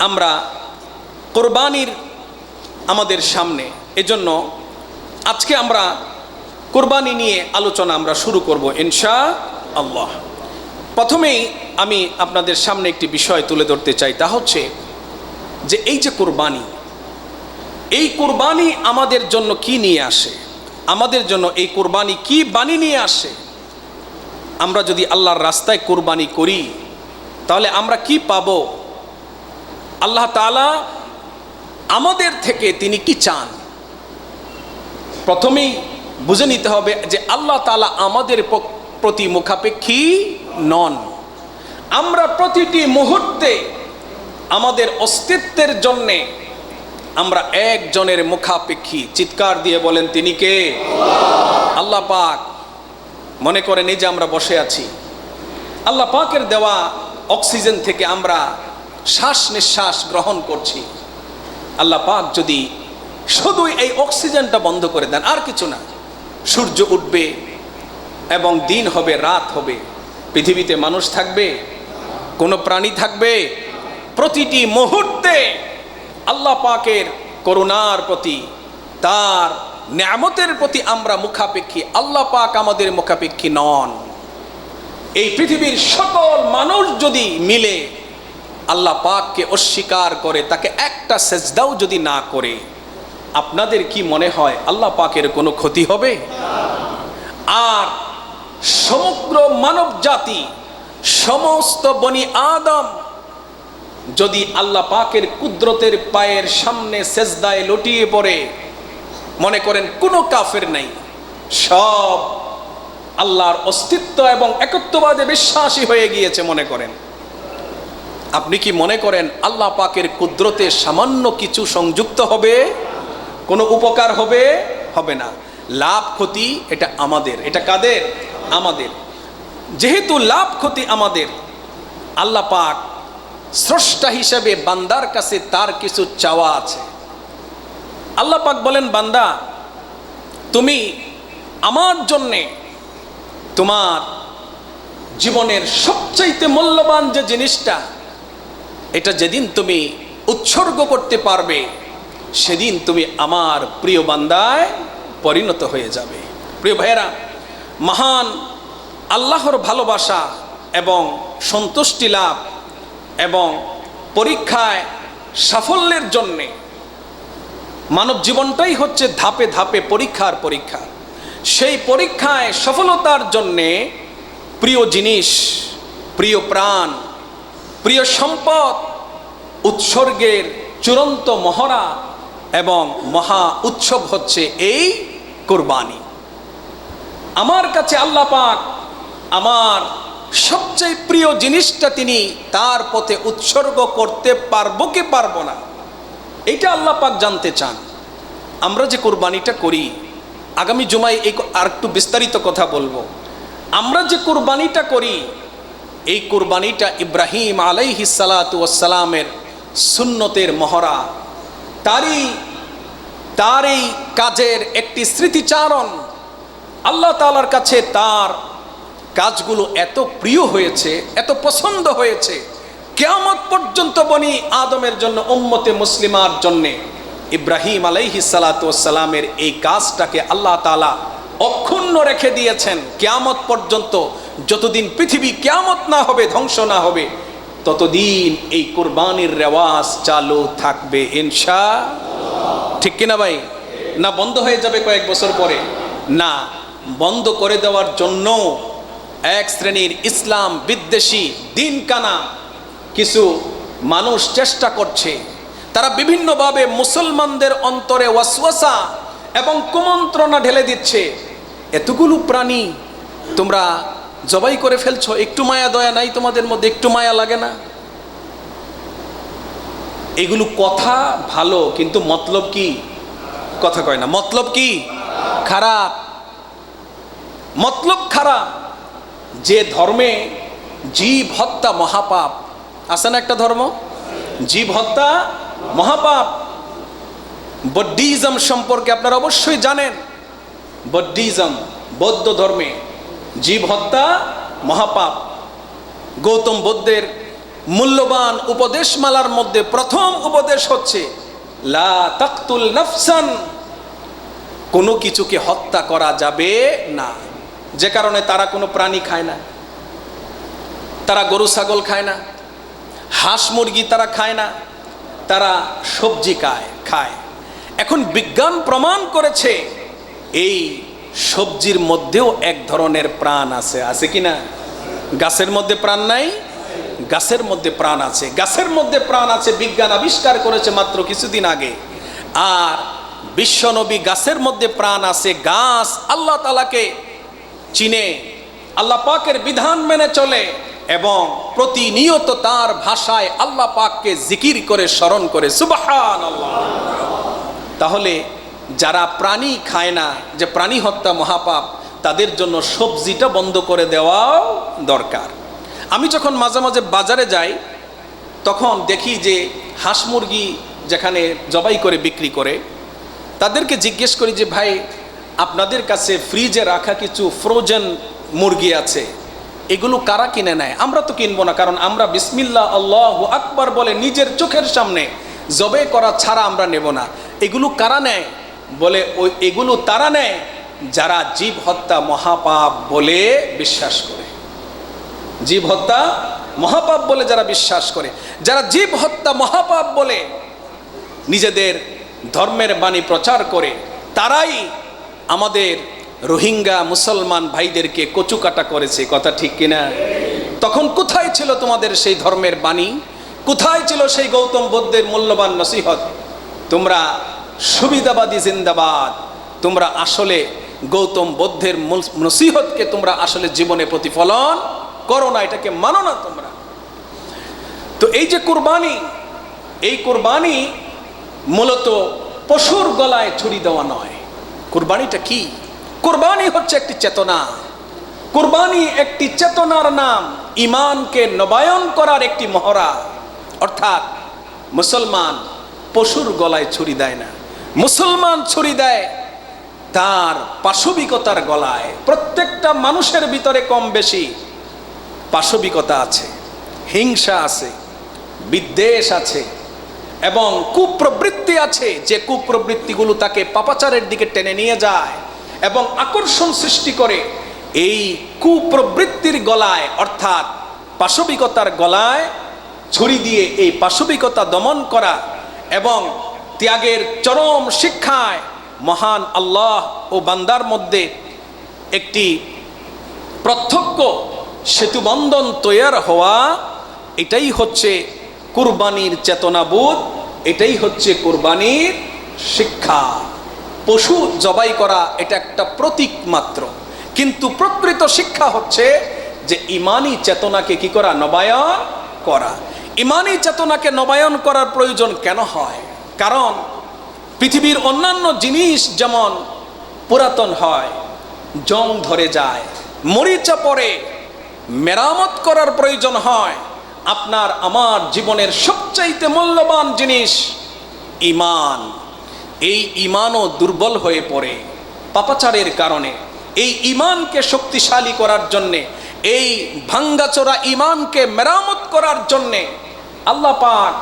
S1: আমরা কোরবানির আমাদের সামনে, এজন্য আজকে আমরা কোরবানি নিয়ে আলোচনা আমরা শুরু করব ইনশাআল্লাহ। প্রথমেই আমি আপনাদের সামনে একটি বিষয় তুলে ধরতে চাই, তা হচ্ছে যে এই যে কোরবানি, এই কোরবানি আমাদের জন্য কি নিয়ে আসে, আমাদের জন্য এই কোরবানি কি বাণী নিয়ে আসে। আমরা যদি আল্লাহর রাস্তায় কোরবানি করি তাহলে আমরা কি পাবো, আল্লাহ তাআলা আমাদের থেকে তিনি কি চান। প্রথমেই বুঝে নিতে হবে যে আল্লাহ তাআলা আমাদের প্রতি মুখাপেক্ষী নন। আমরা প্রতিটি মুহূর্তে আমাদের অস্তিত্বের জন্যে আমরা একজনের মুখাপেক্ষী। চিৎকার দিয়ে বলেন তিনি কে? আল্লাহ পাক। মনে করেন এই যে আমরা বসে আছি, আল্লাহ পাকের দেওয়া অক্সিজেন থেকে আমরা শ্বাস নিঃশ্বাস গ্রহণ করছি। আল্লাহ পাক যদি শুধুই এই অক্সিজেনটা বন্ধ করে দেন, আর কিছু না, সূর্য উঠবে এবং দিন হবে, রাত হবে, পৃথিবীতে মানুষ থাকবে, কোনো প্রাণী থাকবে? প্রতিটি মুহূর্তে আল্লাহ পাকের করুণার প্রতি, তার নিয়ামতের প্রতি আমরা মুখাপেক্ষী। আল্লাহ পাক আমাদের মুখাপেক্ষী নন। এই পৃথিবীর সকল মানুষ যদি মিলে আল্লাহ পাককে অস্বীকার করে, তাকে একটা সেজদাও যদি না করে, আপনাদের কি মনে হয় আল্লাহ পাকের কোনো ক্ষতি হবে? আর সমগ্র মানব জাতি, সমস্ত বনি আদম যদি আল্লাহ পাকের কুদরতের পায়ের সামনে সেজদায় লুটিয়ে পড়ে, মনে করেন কোনো কাফের নাই, সব আল্লাহর অস্তিত্ব এবং একত্ববাদে বিশ্বাসী হয়ে গিয়েছে মনে করেন, আপনি কি মনে করেন আল্লাহ পাকের কুদরতে সামান্য কিছু সংযুক্ত হবে? কোনো উপকার হবে? হবে না। লাভ ক্ষতি এটা আমাদের। এটা কাদের? আমাদের। যেহেতু লাভ ক্ষতি আমাদের, আল্লাহ পাক স্রষ্টা হিসেবে বান্দার কাছে তার কিছু চাওয়া আছে। আল্লাহ পাক বলেন, বান্দা তুমি আমার জন্যে তোমার জীবনের সবচাইতে মূল্যবান যে জিনিসটা, এটা যেদিন তুমি উৎসর্গ করতে পারবে সেদিন তুমি আমার প্রিয় বান্দায় পরিণত হয়ে যাবে। প্রিয় ভাইয়েরা, মহান আল্লাহর ভালোবাসা এবং সন্তুষ্টি লাভ এবং পরীক্ষায় সাফল্যের জন্যে মানব জীবনটাই হচ্ছে ধাপে ধাপে পরীক্ষার পরীক্ষা। সেই পরীক্ষায় সফলতার জন্যে প্রিয় জিনিস, প্রিয় প্রাণ, প্রিয় সম্পদ উৎসর্গের চূড়ান্ত মহড়া এবং মহা উৎসব হচ্ছে এই কোরবানি। আমার কাছে আল্লাহ পাক আমার সবচেয়ে প্রিয় জিনিসটা তিনি তার পথে উৎসর্গ করতে পারবো কি পারবো না, এটা আল্লাহ পাক জানতে চান। আমরা যে কোরবানিটা করি, আগামী জুমায় এই আর একটু বিস্তারিত কথা বলবো। আমরা যে কোরবানিটা করি, এই কোরবানিটা ইব্রাহিম আলাইহিস সালাতু ওয়াস সালামের সুন্নতের মহড়া, তারই কাজের একটি স্মৃতিচারণ। আল্লাহ তাআলার কাছে তার কাজগুলো এত প্রিয় হয়েছে, এত পছন্দ হয়েছে, কিয়ামত পর্যন্ত বনি আদমের জন্য, উম্মতে মুসলিমার জন্যে ইব্রাহিম আলাইহিস সালাতু ওয়াস সালামের এই কাজটাকে আল্লাহ তাআলা অক্ষুণ্ণ রেখে দিয়েছেন। কিয়ামত পর্যন্ত, যতদিন পৃথিবী কিয়ামত না হবে, ধ্বংস না হবে, ততদিন এই কুরবানির রেওয়াজ চালু থাকবে ইনশাআল্লাহ। ঠিক কিনা ভাই? না বন্ধ হয়ে যাবে কয়েক বছর পরে? না, বন্ধ করে দেওয়ার জন্য এক শ্রেণীর ইসলাম বিদ্বেষী দিন কানা কিছু মানুষ চেষ্টা করছে। তারা বিভিন্নভাবে মুসলমানদের অন্তরে ওয়াসওয়াসা এবং কুমন্ত্রণা ঢেলে দিচ্ছে। এতগুলো প্রাণী তোমরা জবাই করে ফেলছো, একটু মায়া দয়া নাই তোমাদের মধ্যে? একটু মায়া লাগে না? এগুলো কথা ভালো, কিন্তু মতলব কি? কথা কয় না। মতলব কি? খারাপ। মতলব খারাপ। যে ধর্মে জীব হত্যা মহাপাপ, আছে না একটা ধর্ম, জীব হত্যা মহাপাপ। বৌদ্ধিজম সম্পর্কে আপনারা অবশ্যই জানেন। বৌদ্ধিজম, বৌদ্ধ ধর্মে জীব হত্যা মহাপাপ। গৌতম বুদ্ধের মূল্যবান উপদেশমালার মধ্যে প্রথম উপদেশ হচ্ছে লা তাকতুল নাফসান, কোনো কিছুকে হত্যা করা যাবে না। যে কারণে তারা কোনো প্রাণী খায় না, তারা গরু ছাগল খায় না, হাঁস মুরগি তারা খায় না, তারা সবজি খায়। এখন বিজ্ঞান প্রমাণ করেছে এই সবজির মধ্যেও এক ধরনের প্রাণ আছে। আছে কি না? গাছের মধ্যে প্রাণ নাই? গাছের মধ্যে প্রাণ আছে। গাছের মধ্যে প্রাণ আছে, বিজ্ঞান আবিষ্কার করেছে মাত্র কিছুদিন আগে। আর বিশ্বনবী গাছের মধ্যে প্রাণ আছে। গাছ আল্লাহ তাআলাকে চিনে, আল্লাহ পাকের বিধান মেনে চলে এবং প্রতিনিয়ত তার ভাষায় আল্লাহ পাককে জিকির করে স্মরণ করে সুবহানাল্লাহ। তাহলে যারা প্রাণী খায় না, যে প্রাণী হত্যা মহাপাপ, তাদের জন্য সবজিটা বন্ধ করে দেওয়াও দরকার। আমি যখন মাঝে মাঝে বাজারে যাই তখন দেখি যে হাঁস মুরগি যেখানে জবাই করে বিক্রি করে, তাদেরকে জিজ্ঞেস করি যে ভাই, আপনাদের কাছে ফ্রিজে রাখা কিছু ফ্রোজেন মুরগি আছে, এগুলো কারা কিনে নেয়? আমরা তো কিনবো না, কারণ আমরা বিসমিল্লাহ আল্লাহু আকবার বলে নিজের চোখের সামনে জবে করা ছাড়া আমরা নেব না। এগুলো কারা নেয়? বলে এগুলো তারা নেয় যারা জীব হত্যা মহাপাপ বলে বিশ্বাস করে। জীব হত্যা মহাপাপ বলে যারা বিশ্বাস করে, যারা জীব হত্যা মহাপাপ বলে নিজেদের ধর্মের বাণী প্রচার করে, তারাই আমাদের রোহিঙ্গা মুসলমান ভাইদেরকে কচুকাটা করেছে। কথা ঠিক কিনা? তখন কোথায় ছিল তোমাদের সেই ধর্মের বাণী? কোথায় ছিল সেই গৌতম বুদ্ধের মূল্যবান নসিহত? তোমরা সুবিধাবাদী জিন্দাবাদ। তোমরা আসলে গৌতম বুদ্ধের নসিহতকে তোমরা আসলে জীবনে প্রতিফলন করো না, এটাকে মানো না তোমরা। তো এই যে কুরবানি, এই কুরবানি মূলত পশুর গলায় ছুরি দেওয়া নয়। কুরবানিটা কি? কুরবানি হচ্ছে একটি চেতনা। কুরবানি একটি চেতনার নাম, ঈমানকে নবায়ন করার একটি মহড়া। অর্থাৎ মুসলমান পশুর গলায় ছুরি দেয় না, মুসলমান ছুরি দেয় তার পাশবিকতার গলায়। প্রত্যেকটা মানুষের ভিতরে কম বেশি পাশবিকতা আছে, হিংসা আছে, বিদ্বেষ আছে এবং কুপ্রবৃত্তি আছে, যে কুপ্রবৃত্তিগুলো তাকে পাপাচারের দিকে টেনে নিয়ে যায় এবং আকর্ষণ সৃষ্টি করে। এই কুপ্রবৃত্তির গলায় অর্থাৎ পাশবিকতার গলায় ছুরি দিয়ে এই পাশবিকতা দমন করা এবং ত্যাগের চরম শিক্ষায় মহান আল্লাহ ও বান্দার মধ্যে একটি প্রত্যক্ষ সেতুবন্ধন তৈরি হওয়া, এটাই হচ্ছে কুরবানির চেতনাবোধ, এটাই হচ্ছে কুরবানির শিক্ষা। পশু জবাই করা এটা একটা প্রতীক মাত্র, কিন্তু প্রকৃত শিক্ষা হচ্ছে যে ইমানি চেতনাকে কি করা? নবায়ন করা। ইমানি চেতনাকে নবায়ন করার প্রয়োজন কেন হয়? কারণ পৃথিবীর অন্যান্য জিনিস যেমন পুরাতন হয়, জং ধরে যায়, মরিচা পড়ে, মেরামত করার প্রয়োজন হয়। আপনার আমার জীবনের সবচাইতে মূল্যবান জিনিস ঈমান। এই ঈমানও দুর্বল হয়ে পড়ে পাপাচারের কারণে। এই ঈমানকে শক্তিশালী করার জন্যে, এই ভাঙ্গাচোরা ঈমানকে মেরামত করার জন্যে আল্লাহ পাক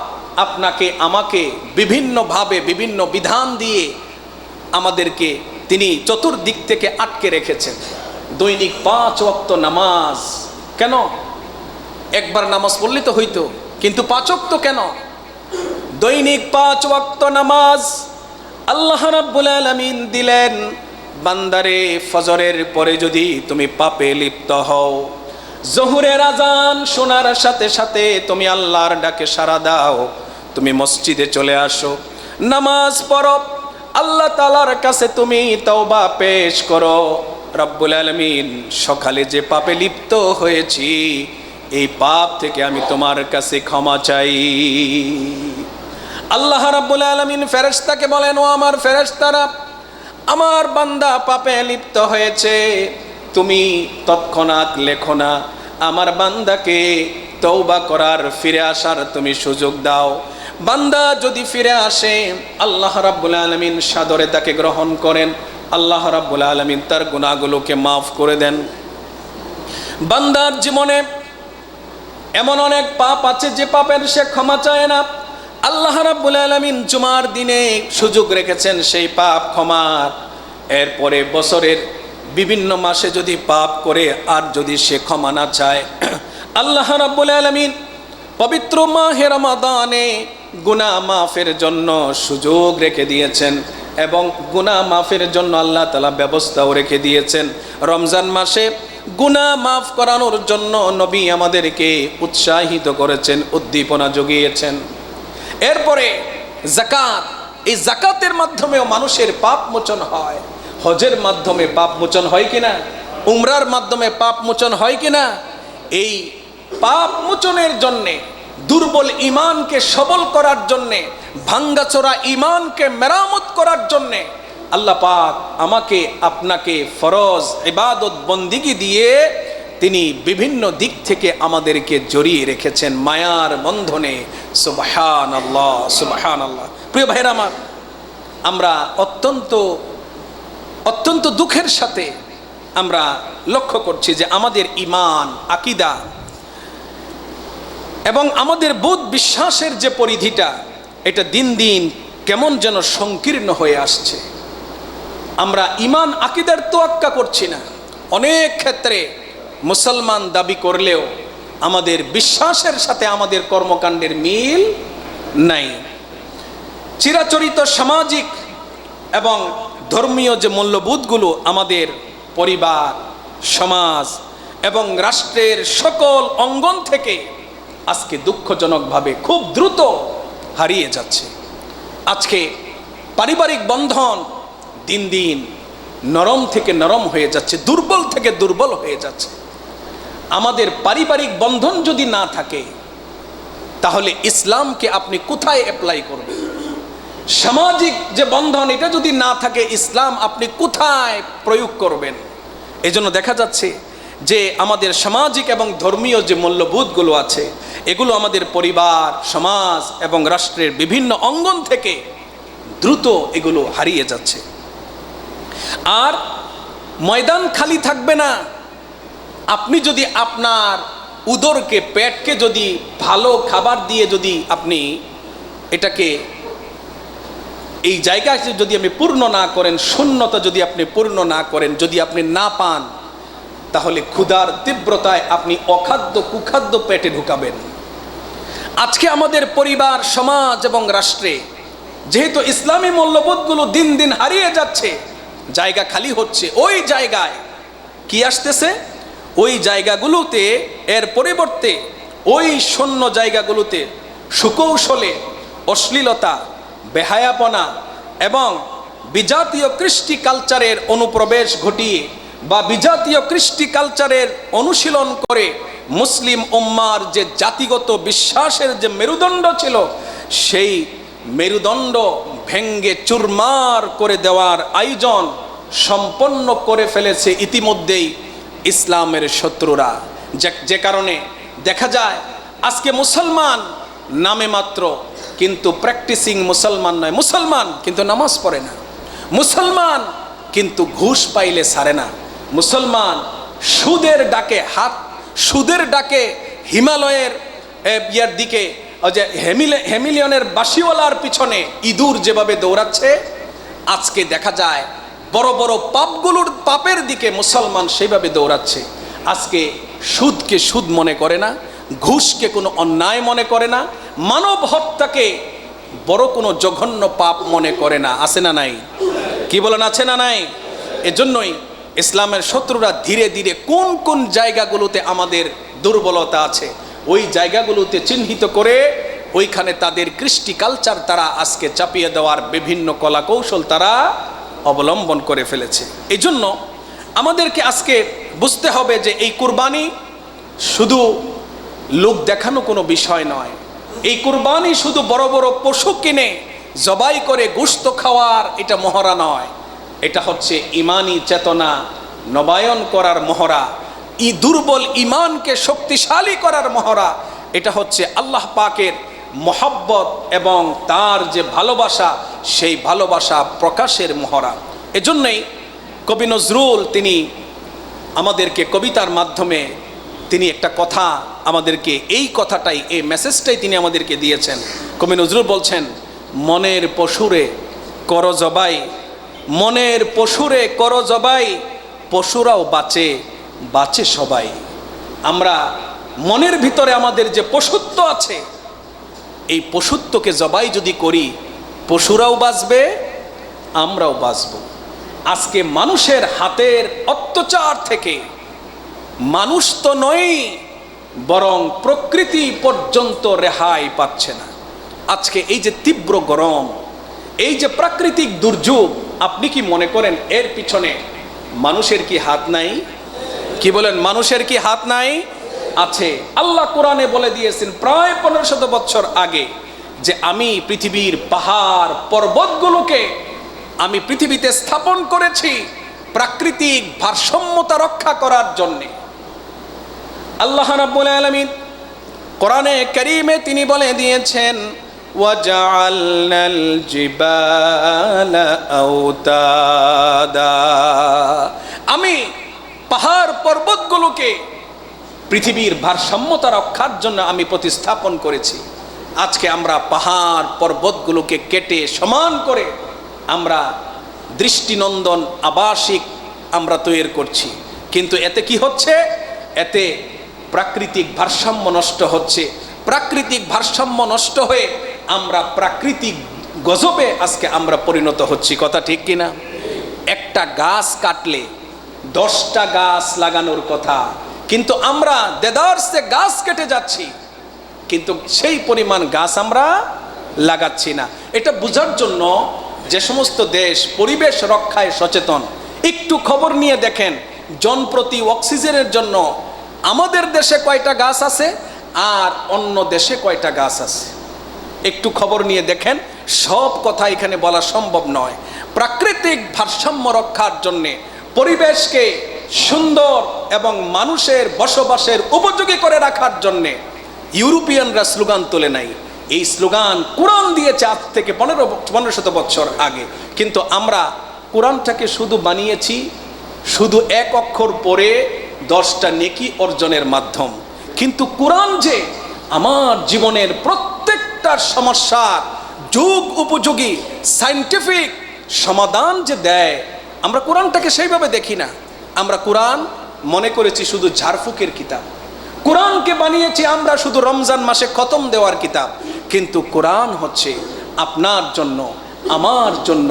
S1: আপনাকে আমাকে বিভিন্নভাবে বিভিন্ন বিধান দিয়ে আমাদেরকে তিনি চতুর্দিক থেকে আটকে রেখেছেন। দৈনিক 5 ওয়াক্ত নামাজ। কেন? একবার নামাজ পড়লে তো হইতো, কিন্তু 5 ওয়াক্ত কেন? দৈনিক 5 ওয়াক্ত নামাজ আল্লাহ রাব্বুল আলামিন দিলেন। বান্দারে, ফজরের পরে যদি তুমি পাপে লিপ্ত হও, জোহরের আজান শোনার সাথে সাথে তুমি আল্লাহর ডাকে সাড়া দাও, তুমি মসজিদে চলে আসো, নামাজ পড়ো, আল্লাহ তাআলার কাছে তুমি তওবা পেশ করো। রব্বুল আলামিন, সকালে যে পাপে লিপ্ত হয়েছি, এই পাপ থেকে আমি তোমার কাছে ক্ষমা চাই। আল্লাহ রাব্বুল আলামিন ফেরেশতাকে বলেন, ও আমার ফেরেশতারা, আমার বান্দা পাপে লিপ্ত হয়েছে, তুমি তৎক্ষণাৎ লেখো না, আমার বান্দাকে তওবা করার, ফিরে আসার তুমি সুযোগ দাও। বান্দা যদি ফিরে আসে, আল্লাহ রাব্বুল আলামিন সাদরে তাকে গ্রহণ করেন, আল্লাহ রাব্বুল আলামিন তার গুনাহগুলোকে মাফ করে দেন। বান্দার জীবনে এমন অনেক পাপ আছে যে পাপের সে ক্ষমা চায় না, আল্লাহ রাব্বুল আলামিন জুমার দিনে সুযোগ রেখেছেন সেই পাপ ক্ষমার। এরপরে বছরের বিভিন্ন মাসে যদি পাপ করে আর যদি সে ক্ষমা না চায়, আল্লাহ রাব্বুল আলামিন পবিত্র মাহে রমাদানে গুনাহ মাফের জন্য সুযোগ রেখে দিয়েছেন এবং গুনাহ মাফের জন্য আল্লাহ তাআলা ব্যবস্থাও রেখে দিয়েছেন। রমজান মাসে গুনাহ মাফ করানোর জন্য নবী আমাদেরকে উৎসাহিত করেছেন, উদ্দীপনা জুগিয়েছেন। এরপরে যাকাত, এই যাকাতের মাধ্যমেও মানুষের পাপ মোচন হয়। হজের মাধ্যমে পাপ মোচন হয় কিনা? উমরার মাধ্যমে পাপ মোচন হয় কিনা? এই পাপ মোচনের জন্যে, দুর্বল ঈমানকে সবল করার জন্যে, ভাঙ্গাচোরা ঈমানকে মেরামত করার জন্যে আল্লাহ পাক আমাকে আপনাকে ফরজ ইবাদত বন্দিগি দিয়ে তিনি বিভিন্ন দিক থেকে আমাদেরকে জড়িয়ে রেখেছেন মায়ার বন্ধনে। সুবহানাল্লাহ, সুবহানাল্লাহ। প্রিয় ভাইরা আমার, আমরা অত্যন্ত দুঃখের সাথে আমরা লক্ষ্য করছি যে আমাদের ঈমান, আকীদা এবং আমাদের বোধ বিশ্বাসের যে পরিধিটা, এটা দিন দিন কেমন যেন সংকীর্ণ হয়ে আসছে। আমরা ঈমান আকীদার তোয়াক্কা করছি না। অনেক ক্ষেত্রে মুসলমান দাবি করলেও আমাদের বিশ্বাসের সাথে আমাদের কর্মকাণ্ডের মিল নাই। চিরাচরিত সামাজিক এবং ধর্মীয় যে মূল্যবোধগুলো আমাদের পরিবার, সমাজ এবং রাষ্ট্রের সকল অঙ্গন থেকে আজকে দুঃখজনকভাবে খুব দ্রুত হারিয়ে যাচ্ছে। আজকে পারিবারিক বন্ধন দিন দিন নরম থেকে নরম হয়ে যাচ্ছে, দুর্বল থেকে দুর্বল হয়ে যাচ্ছে। আমাদের পারিবারিক বন্ধন যদি না থাকে, তাহলে ইসলামকে আপনি কোথায় অ্যাপ্লাই করবেন? সামাজিক যে বন্ধন, এটা যদি না থাকে, ইসলাম আপনি কোথায় প্রয়োগ করবেন? এজন্য দেখা যাচ্ছে যে আমাদের সামাজিক এবং ধর্মীয় যে মূল্যবোধগুলো আছে, এগুলো আমাদের পরিবার, সমাজ এবং রাষ্ট্রের বিভিন্ন অঙ্গন থেকে দ্রুত এগুলো হারিয়ে যাচ্ছে। আর ময়দান খালি থাকবে না। আপনি যদি আপনার উদরকে, পেটকে যদি ভালো খাবার দিয়ে যদি আপনি এটাকে এই জায়গায় যদি আপনি পূর্ণ না করেন, শূন্যতা যদি আপনি পূর্ণ না করেন, যদি আপনি না পান, তাহলে ক্ষুধার তীব্রতায় আপনি অখাদ্য কুখাদ্য পেটে ঢুকাবেন। আজকে আমাদের পরিবার, সমাজ এবং রাষ্ট্রে যেহেতু ইসলামী মূল্যবোধগুলো দিন দিন হারিয়ে যাচ্ছে, জায়গা খালি হচ্ছে, ওই জায়গায় কি আসতেছে? ওই জায়গাগুলোতে এর পরিবর্তে ওই শূন্য জায়গাগুলোতে সুকৌশলে অশ্লীলতা, বেহায়াপনা এবং বিজাতীয় কৃষ্টি কালচারের অনুপ্রবেশ ঘটিয়ে বা বিজাতীয় কৃষ্টি কালচারের অনুশীলন করে মুসলিম উম্মার যে জাতিগত বিশ্বাসের যে মেরুদণ্ড ছিল, সেই মেরুদণ্ড ভেঙ্গে চুরমার করে দেওয়ার আয়োজন সম্পন্ন করে ফেলেছে ইতিমধ্যেই ইসলামের শত্রুরা। যে কারণে দেখা যায় আজকে মুসলমান নামে মাত্র, কিন্তু প্র্যাকটিসিং মুসলমান নয়। মুসলমান কিন্তু নামাজ পড়ে না, মুসলমান কিন্তু ঘুষ পাইলে ছাড়ে না, মুসলমান সুদের ডাকে হিমালয়ের ইয়ার দিকে, যে হেমিলিয়নের বাসিওয়ালার পিছনে ইঁদুর যেভাবে দৌড়াচ্ছে, আজকে দেখা যায় বড় বড় পাপের দিকে মুসলমান সেইভাবে দৌড়াচ্ছে। আজকে সুদকে সুদ মনে করে না, ঘুষকে কোনো অন্যায় মনে করে না, মানব হত্যাকে বড় কোনো জঘন্য পাপ মনে করে না। আছে না নাই? কি বলেন, আছে না নাই? এজন্যই ইসলামের শত্রুরা ধীরে ধীরে কোন কোন জায়গাগুলোতে আমাদের দুর্বলতা আছে, ওই জায়গাগুলোতে চিহ্নিত করে ওইখানে তাদের কৃষ্টি কালচার তারা আজকে চাপিয়ে দেওয়ার বিভিন্ন কলা কৌশল তারা অবলম্বন করে ফেলেছে। এই জন্য আমাদেরকে আজকে বুঝতে হবে যে এই কুরবানি শুধু লোক দেখানো কোনো বিষয় নয়। এই কুরবানি শুধু বড় বড় পশু কিনে জবাই করে গোশত খাওয়ার এটা মহড়া নয়, এটা হচ্ছে ইমানি চেতনা নবায়ন করার মহড়া, দুর্বল ইমানকে শক্তিশালী করার মহড়া। এটা হচ্ছে আল্লাহ পাকের মহব্বত এবং তার যে ভালোবাসা, সেই ভালোবাসা প্রকাশের মহড়া। এজন্যই কবি নজরুল তিনি আমাদেরকে কবিতার মাধ্যমে তিনি একটা কথা আমাদেরকে, এই কথাটাই, এই মেসেজটাই তিনি আমাদেরকে দিয়েছেন। কবি নজরুল বলছেন, মনের পশুরে কর জবাই, মনের পশুরে কর জবাই, পশুরাও বাঁচে, বাঁচে সবাই। আমরা মনের ভিতরে আমাদের যে পশুত্ব আছে, এই পশুত্বকে জবাই যদি করি, পশুরাও বাঁচবে, আমরাও বাঁচব। আজকে মানুষের হাতের অত্যাচার থেকে মানুষ তো নয়, বরং প্রকৃতি পর্যন্ত রেহাই পাচ্ছে না। আজকে এই যে তীব্র গরম, এই যে প্রাকৃতিক দুর্যোগ, আপনি কি মনে করেন এর পিছনে মানুষের কি হাত নাই? কি বলেন, মানুষের কি হাত নাই? আছে। আল্লাহ কোরআনে বলে দিয়েছেন প্রায় 1500 বছর আগে যে আমি পৃথিবীর পাহাড় পর্বতগুলোকে আমি পৃথিবীতে স্থাপন করেছি প্রাকৃতিক ভারসাম্যতা রক্ষা করার জন্যে। আল্লাহ রাব্বুল আলামিন কোরআনে কারীমে তিনি বলে দিয়েছেন, ওয়াজআলনাল জিবালা আওতাদা, আমি পাহাড় পর্বতগুলোকে পৃথিবীর ভারসাম্যতা রক্ষার জন্য আমি প্রতিস্থাপন করেছি। আজকে আমরা পাহাড় পর্বতগুলোকে কেটে সমান করে আমরা দৃষ্টিনন্দন আবাসিক আমরা তৈরি করছি, কিন্তু এতে কি হচ্ছে? এতে প্রাকৃতিক ভারসাম্য নষ্ট হচ্ছে। প্রাকৃতিক ভারসাম্য নষ্ট হয়ে আমরা প্রাকৃতিক গজবে আজকে আমরা পরিণত হচ্ছি। কথা ঠিক কিনা? একটা গাছ কাটলে 10টা গাছ লাগানোর কথা, কিন্তু আমরা দেদারসে গাছ কেটে যাচ্ছি, কিন্তু সেই পরিমাণ গাছ আমরা লাগাচ্ছি না। এটা বোঝার জন্য যে সমস্ত দেশ পরিবেশ রক্ষায় সচেতন, একটু খবর নিয়ে দেখেন জনপ্রতি অক্সিজেনের জন্য আমাদের দেশে কয়টা গাছ আছে আর অন্য দেশে কয়টা গাছ আছে। একটু খবর নিয়ে দেখেন, সব কথা এখানে বলা সম্ভব নয়। প্রাকৃতিক ভারসাম্য রক্ষার জন্যে, পরিবেশকে সুন্দর এবং মানুষের বসবাসের উপযোগী করে রাখার জন্যে ইউরোপিয়ানরা স্লোগান তোলে নাই। এই স্লোগান কোরআন দিয়েছে আজ থেকে 1500 বছর আগে, কিন্তু আমরা কোরআনটাকে শুধু বানিয়েছি শুধু এক অক্ষর পড়ে 10টা নেকি অর্জনের মাধ্যম। কিন্তু কোরআন যে আমার জীবনের প্রত্যেকটা সমস্যার যুগ উপযোগী সায়েন্টিফিক সমাধান যে দেয়, আমরা কোরআনটাকে সেইভাবে দেখি না। আমরা কোরআন মনে করেছি শুধু ঝাড়ফুঁকের কিতাব, কোরআনকে বানিয়েছি আমরা শুধু রমজান মাসে খতম দেওয়ার কিতাব। কিন্তু কোরআন হচ্ছে আপনার জন্য, আমার জন্য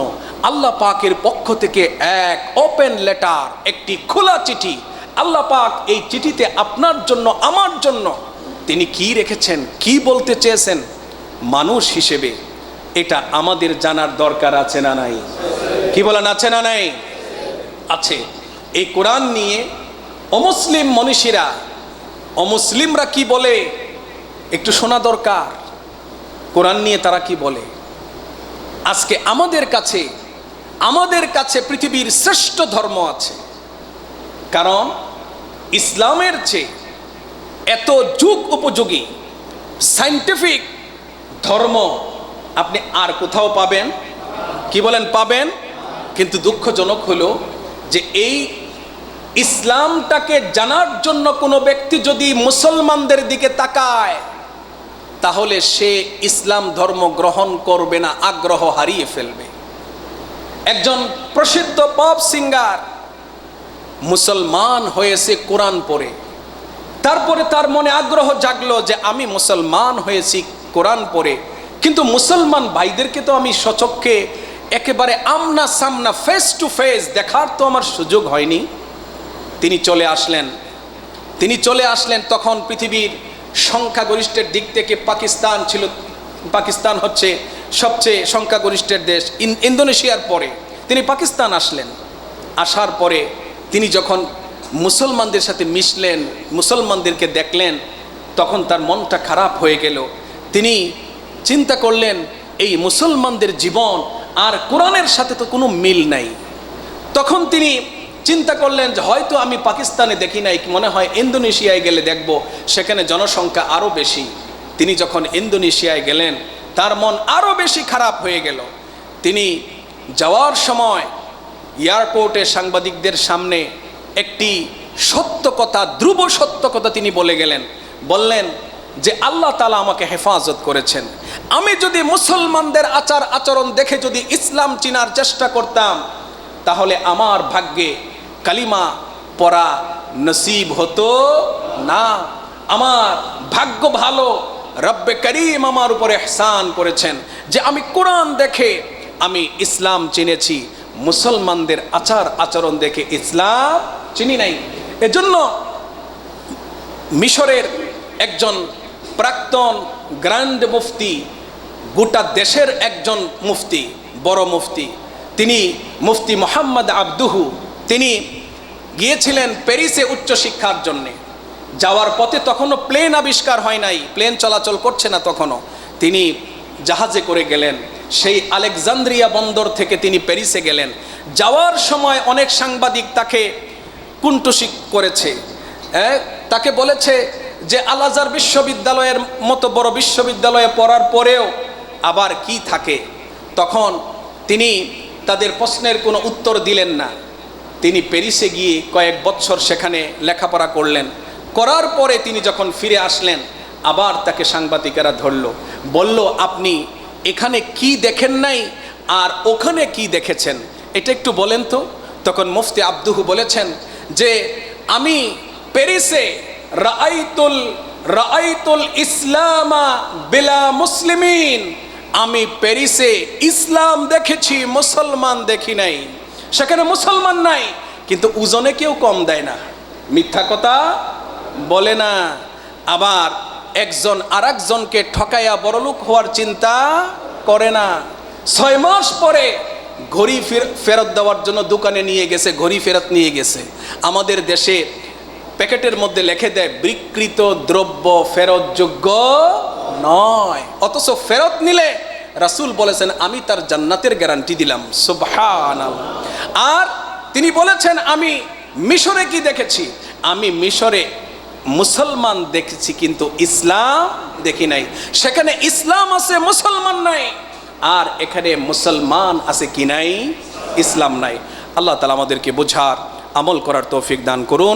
S1: আল্লাহ পাকের পক্ষ থেকে এক ওপেন লেটার, একটি খোলা চিঠি। আল্লাহ পাক এই চিঠিতে আপনার জন্য, আমার জন্য তিনি কি রেখেছেন, কি বলতে চেয়েছেন মানুষ হিসেবে, এটা আমাদের জানার দরকার আছে না নাই? কি বলেন, আছে না নাই? আছে। এই কোরআন নিয়ে অমুসলিম মনীষীরা, অমুসলিমরা কি বলে একটু শোনা দরকার। কোরআন নিয়ে তারা কি বলে? আজকে আমাদের কাছে পৃথিবীর শ্রেষ্ঠ ধর্ম আছে, কারণ ইসলামের চেয়ে এত যুগ উপযোগী সায়েন্টিফিক ধর্ম আপনি আর কোথাও পাবেন? কি বলেন, পাবেন? কিন্তু দুঃখজনক হলো যে এই ইসলামটাকে জানার জন্য কোনো ব্যক্তি যদি মুসলমানদের দিকে তাকায়, তাহলে সে ইসলাম ধর্ম গ্রহণ করবে না, আগ্রহ হারিয়ে ফেলবে। একজন প্রসিদ্ধ পপ সিঙ্গার মুসলমান হয়েছে কোরআন পড়ে, তারপরে তার মনে আগ্রহ জাগলো যে আমি মুসলমান হয়েছি কোরআন পড়ে, কিন্তু মুসলমান ভাইদেরকে তো আমি সচক্ষে একেবারে আমনা সামনা ফেস টু ফেস দেখার তো আমার সুযোগ হয়নি। তিনি চলে আসলেন তখন পৃথিবীর সংখ্যাগরিষ্ঠের দিক থেকে পাকিস্তান হচ্ছে সবচেয়ে সংখ্যাগরিষ্ঠের দেশ ইন্দোনেশিয়ার পরে। তিনি পাকিস্তান আসলেন, আসার পরে তিনি যখন মুসলমানদের সাথে মিশলেন, মুসলমানদেরকে দেখলেন, তখন তার মনটা খারাপ হয়ে গেল। তিনি চিন্তা করলেন এই মুসলমানদের জীবন আর কোরআনের সাথে তো কোনো মিল নাই। তখন তিনি চিন্তা করলেন যে হয়তো আমি পাকিস্তানে দেখি নাই, মনে হয় ইন্দোনেশিয়ায় গেলে দেখব, সেখানে জনসংখ্যা আরও বেশি। তিনি যখন ইন্দোনেশিয়ায় গেলেন তার মন আরও বেশি খারাপ হয়ে গেল। তিনি যাওয়ার সময় এয়ারপোর্টে সাংবাদিকদের সামনে একটি সত্য কথা, ধ্রুব সত্য কথা তিনি বলে গেলেন। বললেন যে আল্লাহ তাআলা আমাকে হেফাজত করেছেন। আমি যদি মুসলমানদের আচার আচরণ দেখে যদি ইসলাম চিনার চেষ্টা করতাম, তাহলে আমার ভাগ্যে কালিমা পড়া নসিব হতো না। আমার ভাগ্য ভালো, রব্বে করিম আমার উপরে ইহসান করেছেন যে আমি কোরআন দেখে আমি ইসলাম চিনেছি, মুসলমানদের আচার আচরণ দেখে ইসলাম চিনি নাই। এজন্য মিশরের একজন প্রাক্তন গ্র্যান্ড মুফতি, গোটা দেশের একজন মুফতি, বড় মুফতি, তিনি মুফতি মোহাম্মদ আবদুহু, তিনি গিয়েছিলেন প্যারিসে উচ্চশিক্ষার জন্যে। যাওয়ার পথে তখনও প্লেন আবিষ্কার হয় নাই, প্লেন চলাচল করছে না তখনও। তিনি জাহাজে করে গেলেন, সেই আলেকজান্দ্রিয়া বন্দর থেকে তিনি প্যারিসে গেলেন। যাওয়ার সময় অনেক সাংবাদিক তাকে কুণ্ঠসিক করেছে, তাকে বলেছে যে আল আজহার বিশ্ববিদ্যালয়ের মতো বড় বিশ্ববিদ্যালয়ে পড়ার পরেও আবার কি থাকে। তখন তিনি তাদের প্রশ্নের কোনো উত্তর দিলেন না। তিনি প্যারিসে গিয়ে কয়েক বছর সেখানে লেখাপড়া করলেন। করার পরে তিনি যখন ফিরে আসলেন, আবার তাকে সাংবাদিকেরা ধরল, বলল আপনি এখানে কি দেখেন নাই আর ওখানে কি দেখেছেন, এটা একটু বলেন তো। তখন মুফতি আবদুহু বলেছেন যে আমি প্যারিসে রাআইতুল ইসলামা বিলা মুসলিমিন, আমি প্যারিসে ইসলাম দেখেছি, মুসলমান দেখি নাই। সেখানে মুসলমান নাই, কিন্তু ওজনে কেউ কম দেয় না, মিথ্যা কথা বলে না। আবার একজন আর একজনকে ঠকাইয়া বড়লোক হওয়ার চিন্তা করে না। 6 মাস পরে ঘড়ি ফেরত দেওয়ার জন্য দোকানে নিয়ে গেছে, ঘড়ি ফেরত নিয়ে গেছে। আমাদের দেশে প্যাকেটের মধ্যে লিখে দেয় বিকৃত দ্রব্য ফেরতযোগ্য নয়, অথচ ফেরত নিলে রাসূল বলেছেন আমি তার জান্নাতের গ্যারান্টি দিলাম। সুবহানাল্লাহ। আর তিনি বলেছেন আমি মিশরে কি দেখেছি, আমি মিশরে মুসলমান দেখেছি কিন্তু ইসলাম দেখি নাই। সেখানে ইসলাম আছে, মুসলমান নাই, আর এখানে মুসলমান আছে কি নাই, ইসলাম নাই। আল্লাহ তাআলা আমাদেরকে বোঝার আমল করার তৌফিক দান করুন।